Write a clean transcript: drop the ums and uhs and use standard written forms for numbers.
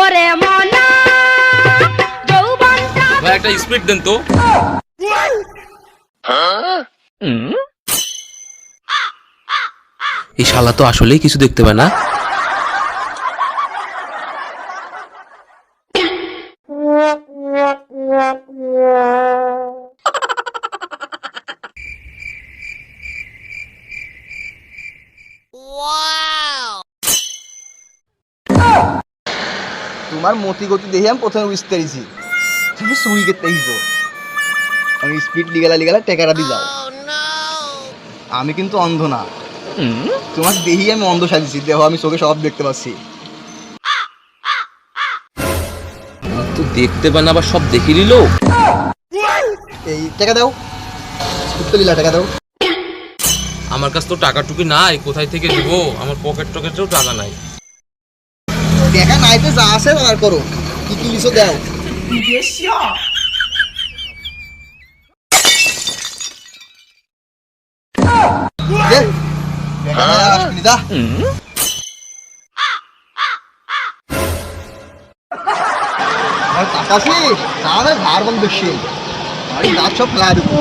ওরে মনা যৌবনটা ভাই একটা স্পিড দেন তো। এই শালা তো আসলেই কিছু দেখতে পায় না। তোমার মতি গতি দেখে আমি প্রথমে বুঝতে পেরেছি তুমি চুরি করতে এসেছো। আমি স্পিড লিগালা লিগালা টেকারা দিয়ে যাও। আমি কিন্তু অন্ধ না, তোমার দেহি আমি অন্ধ সাজিছি। দেহ আমি চোখে সব দেখতে পাচ্ছি। তো দেখতে পায় না আবার সব দেখে নিল। এই টাকা দাও, উত্তর লীলা টাকা দাও। আমার কাছে তো টাকা টুকি নাই, কোথায় থেকে দিব? আমার পকেট টকেটেও টাকা নাই। টাকা নাইতে যা আছে বার করো, কি কি লিখো দাও। দে, টাকা নাই, আর আসবি না, যা। আর টাকা আছে তাহলে ভার বন্ধ বেশি, আর দাঁত সব ফেলা দেবো।